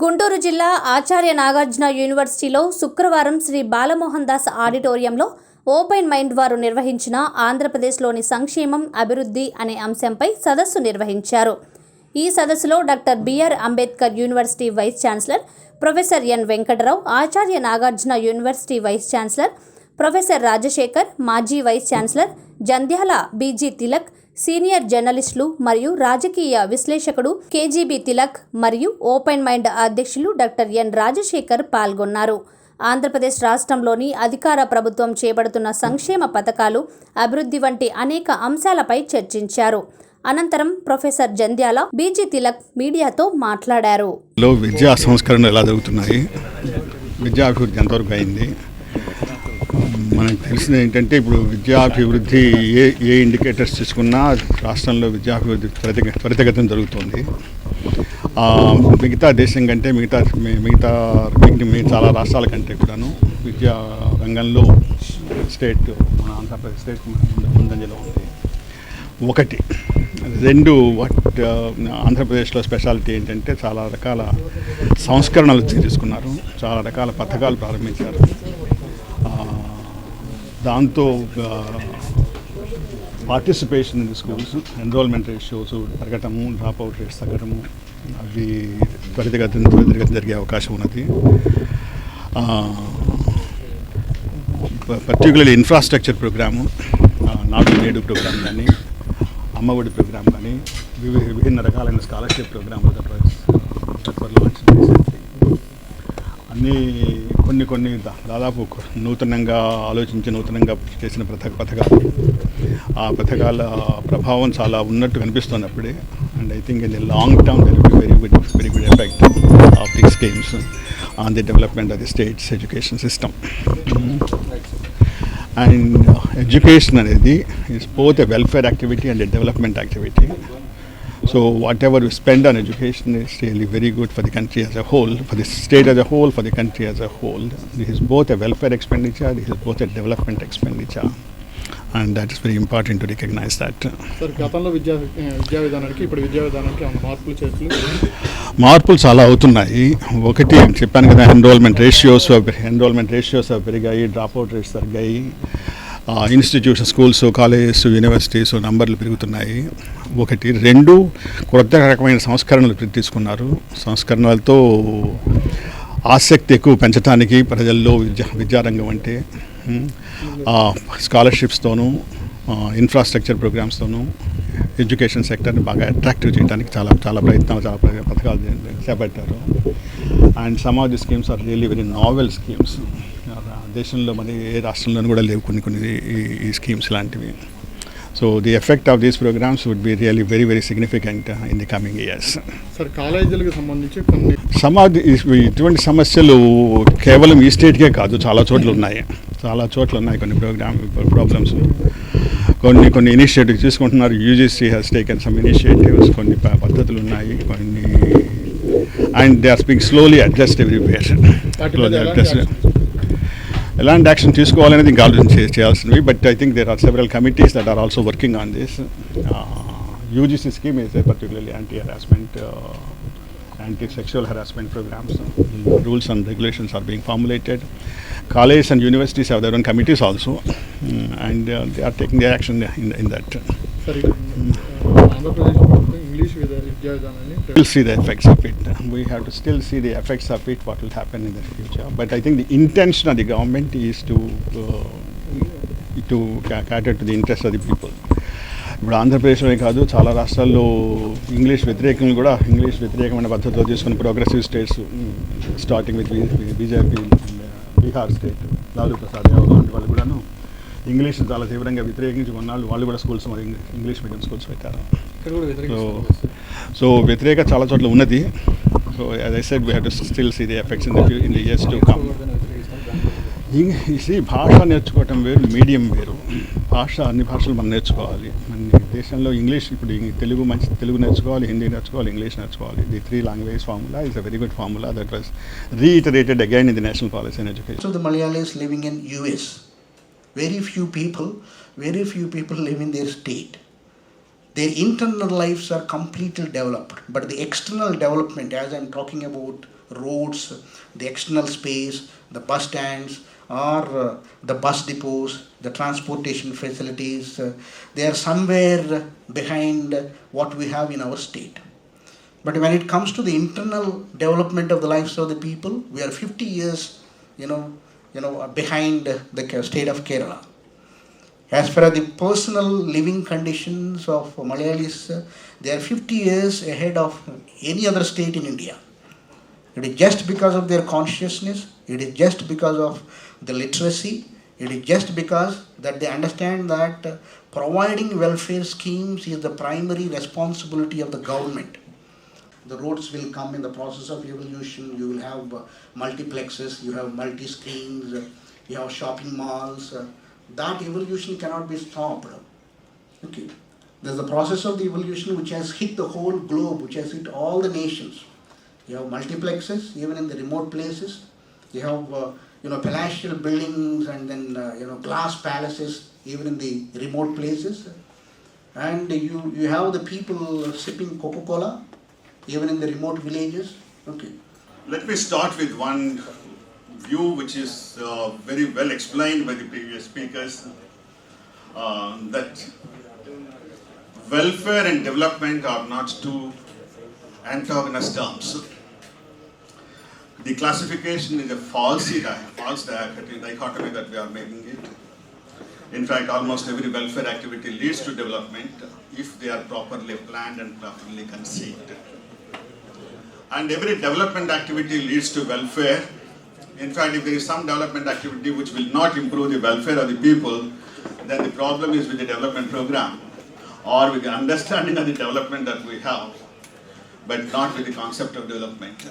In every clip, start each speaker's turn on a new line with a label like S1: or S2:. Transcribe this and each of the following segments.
S1: గుంటూరు జిల్లా ఆచార్య నాగార్జున యూనివర్సిటీలో శుక్రవారం శ్రీ బాలమోహన్ దాస్ ఆడిటోరియంలో ఓపెన్ మైండ్ వారు నిర్వహించిన ఆంధ్రప్రదేశ్లోని సంక్షేమం అభివృద్ధి అనే అంశంపై సదస్సు నిర్వహించారు. ఈ సదస్సులో doctor BR Ambedkar university vice chancellor professor N Venkatarao, Acharya Nagarjuna university vice chancellor professor Rajasekhar, మాజీ vice chancellor Jandhyala BG Tilak, senior జర్నలిస్టులు మరియు రాజకీయ విశ్లేషకుడు కేజీబీ తిలక్ మరియు ఓపెన్ మైండ్ అధ్యక్షులు డాక్టర్ ఎన్ రాజశేఖర్ పాల్గొన్నారు. ఆంధ్రప్రదేశ్ రాష్ట్రంలోని అధికార ప్రభుత్వం చేపడుతున్న సంక్షేమ పథకాలు, అభివృద్ధి వంటి అనేక అంశాలపై చర్చించారు. అనంతరం ప్రొఫెసర్ జంధ్యాల బీజీ తిలక్ మీడియాతో మాట్లాడారు.
S2: విద్యా సంస్కరణలు ఎలా జరుగుతున్నాయి, విద్యాభివృద్ధి ఎంతవరకు అయింది, మనకు తెలిసిన ఏంటంటే ఇప్పుడు విద్యాభివృద్ధి ఏ ఇండికేటర్స్ తీసుకున్నా రాష్ట్రంలో విద్యాభివృద్ధి త్వరితగతిన జరుగుతుంది. మిగతా దేశం కంటే మిగతా చాలా రాష్ట్రాల కంటే కూడాను విద్యా రంగంలో మన ఆంధ్రప్రదేశ్ స్టేట్ ముందంజలో ఉంది. ఒకటి. రెండు, ఆంధ్రప్రదేశ్లో స్పెషాలిటీ ఏంటంటే చాలా రకాల సంస్కరణలు తీసుకున్నారు, చాలా రకాల పథకాలు ప్రారంభించారు. దాంతో participation in schools, enrolment ratios పెరగటము, డ్రాప్ అవుట్ రేట్స్ తగ్గటము, అవి త్వరితగతిన జరిగే అవకాశం ఉన్నది. పర్టికులర్లీ ఇన్ఫ్రాస్ట్రక్చర్ ప్రోగ్రాము, నాడు నేడు ప్రోగ్రామ్ కానీ, అమ్మఒడి ప్రోగ్రామ్ కానీ, విభిన్న రకాలైన స్కాలర్షిప్ ప్రోగ్రాములు అన్నీ కొన్ని దాదాపు నూతనంగా చేసిన పథకాలు, ఆ పథకాల ప్రభావం చాలా ఉన్నట్టు కనిపిస్తుంది అప్పుడే. And I think in the long term there will be very good effect of the schemes on the development of the state's education system. And education అనేది is both a welfare activity and a development activity. So whatever we spend on education is really very good for the country as a whole, for the state as a whole, for the country as a whole. This is both a welfare expenditure, this is both a development expenditure, and that is very important to recognize that.
S3: Sir, గతంలో విద్యా విధానానికి ఇప్పుడు విద్యా విధానానికి
S2: మార్పులు చాలా అవుతున్నాయి. ఒకటి చెప్పాను కదా, ఎన్రోల్మెంట్ రేషియోస్ పెరిగాయి, డ్రాప్ అవుట్ రేట్స్ తగ్గాయి, ఇన్స్టిట్యూషన్, స్కూల్స్, కాలేజెస్, యూనివర్సిటీస్ నంబర్లు పెరుగుతున్నాయి. ఒకటి. రెండు, కొత్త రకమైన సంస్కరణలు తీసుకున్నారు. సంస్కరణలతో ఆసక్తి ఎక్కువ పెంచడానికి ప్రజల్లో విద్యారంగం అంటే స్కాలర్షిప్స్తోనూ, ఇన్ఫ్రాస్ట్రక్చర్ ప్రోగ్రామ్స్తోనూ ఎడ్యుకేషన్ సెక్టర్ని బాగా అట్రాక్టివ్ చేయడానికి చాలా పథకాలు చేపట్టారు. And some of the schemes are really very novel schemes. దేశంలో మరి ఏ రాష్ట్రంలోనూ కూడా లేవు కొన్ని ఈ స్కీమ్స్ లాంటివి. So the effect of these programmes would be really very very significant in the coming years.
S3: Sir, కాలేజీలకు సంబంధించి
S2: ఇటువంటి సమస్యలు కేవలం ఈ స్టేట్కే కాదు, చాలా చోట్ల ఉన్నాయి కొన్ని ప్రాబ్లమ్స్. కొన్ని ఇనిషియేటివ్స్ తీసుకుంటున్నారు. UGC has taken some initiatives, కొన్ని పద్ధతులు ఉన్నాయి, కొన్ని and they are being slowly adjust everywhere. ఎలాంటి యాక్షన్ తీసుకోవాలనేది ఇంకా ఆలోచన చేయాల్సినవి. But I think there are several committees that are also working on this. UGC scheme is particularly anti-sexual harassment programs. Rules and regulations are being formulated. Colleges and universities have their own committees also, and they are taking the action in that. We'll see the effects of it. We have to still see the effects of it, what will happen in the future. But I think the intention of the government is to cater to the interests of the people. ఇప్పుడు ఆంధ్రప్రదేశ్లోనే కాదు, చాలా రాష్ట్రాల్లో English వ్యతిరేకమైన పద్ధతిలో తీసుకుని progressive states, starting with BJP, Bihar state, Lalu Prasad Yadav లాంటి వాళ్ళు కూడాను ఇంగ్లీష్ చాలా తీవ్రంగా వ్యతిరేకించి వాళ్ళు కూడా స్కూల్స్ మరి ఇంగ్లీష్ మీడియం స్కూల్స్ పెట్టారు. సో వ్యతిరేక చాలా చోట్ల ఉన్నది. So as I said, we have to still see the effects in the years to come. భాష నేర్చుకోవటం వేరు, మీడియం వేరు. అన్ని భాషలు మనం నేర్చుకోవాలి. మన దేశంలో ఇంగ్లీష్, ఇప్పుడు తెలుగు నేర్చుకోవాలి, హిందీ నేర్చుకోవాలి, ఇంగ్లీష్ నేర్చుకోవాలి. The 3 language formula is a very good formula that was reiterated again in the national policy in education.
S4: So the Malayalis living in US, very few people live in their state. Their internal lives are completely developed, but the external development, as I'm talking about roads, the external space, the bus stands, or the bus depots, the transportation facilities, they are somewhere behind what we have in our state. But when it comes to the internal development of the lives of the people, we are 50 years, behind the state of Kerala. As far as the personal living conditions of Malayalis, they are 50 years ahead of any other state in India. It is just because of their consciousness, it is just because of the literacy, it is just because that they understand that providing welfare schemes is the primary responsibility of the government. The roads will come in the process of evolution, you will have multiplexes, you have multi-screens, you have shopping malls. That evolution cannot be stopped. Okay. There's the process of the evolution which has hit the whole globe, which has hit all the nations. You have multiplexes, even in the remote places. You have, palatial buildings and then, glass palaces, even in the remote places. And you have the people sipping Coca-Cola, even in the remote villages. Okay.
S5: Let me start with one view which is very well explained by the previous speakers, that welfare and development are not two antagonist terms. The classification is a false dichotomy that we are making it. In fact, almost every welfare activity leads to development if they are properly planned and properly conceived. And every development activity leads to welfare. In fact, if there is some development activity which will not improve the welfare of the people, then the problem is with the development program or with the understanding of the development that we have, but not with the concept of development.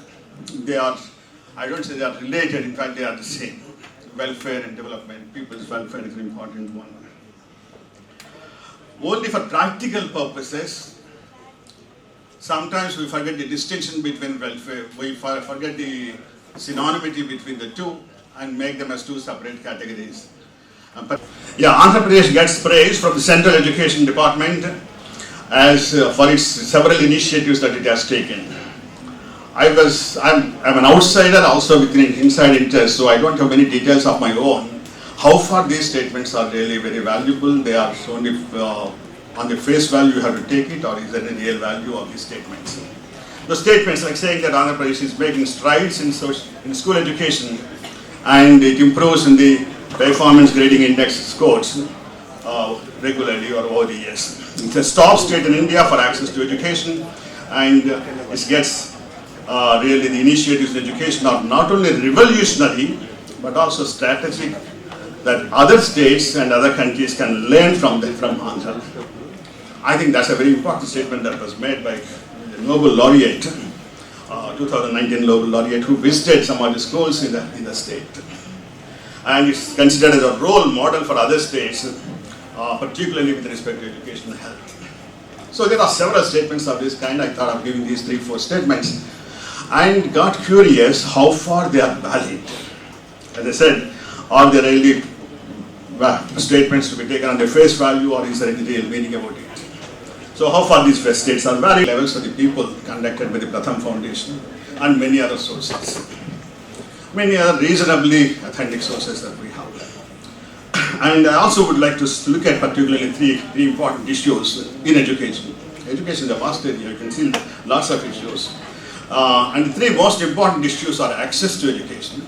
S5: They are, I don't say they are related, in fact they are the same. Welfare and development, people's welfare is an important one. Only for practical purposes, sometimes we forget the distinction between welfare, we forget the synonymity between the two and make them as two separate categories. AndhraPradesh gets praise from the Central Education Department as for its several initiatives that it has taken. I'm an outsider also with an inside interest, so I don't have many details of my own. How far these statements are really very valuable, they are only on the face value you have to take it, or is there any real value of these statements? The statements like saying that Andhra Pradesh is making strides in school education and it improves in the performance grading index scores regularly or over the years. It's a top state in India for access to education, and it gets really the initiatives in education are not only revolutionary but also strategic, that other states and other countries can learn from Andhra. I think that's a very important statement that was made by the Nobel laureate, 2019 Nobel laureate, who visited some of the schools in the state. And it's considered as a role model for other states, particularly with respect to education and health. So there are several statements of this kind. I thought of giving these 3-4 statements and got curious how far they are valid. As I said, are there really statements to be taken on the face value, or is there any real meaning about it? So how far these states are valid? Levels of the people conducted by the Pratham Foundation and many other sources. Many other reasonably authentic sources that we have. And I also would like to look at particularly three important issues in education. Education is a vast area, you can see lots of issues. And the three most important issues are access to education.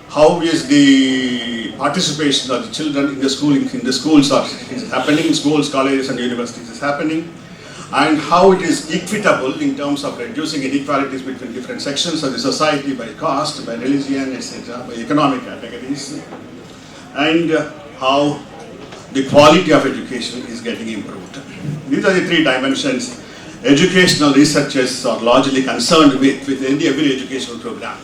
S5: How is the participation of the children in the schools is happening, in schools, colleges and universities is happening, and how it is equitable in terms of reducing inequalities between different sections of the society by caste, by religion, etc., by economic categories, and how the quality of education is getting improved. These are the three dimensions educational researchers are largely concerned with every educational program.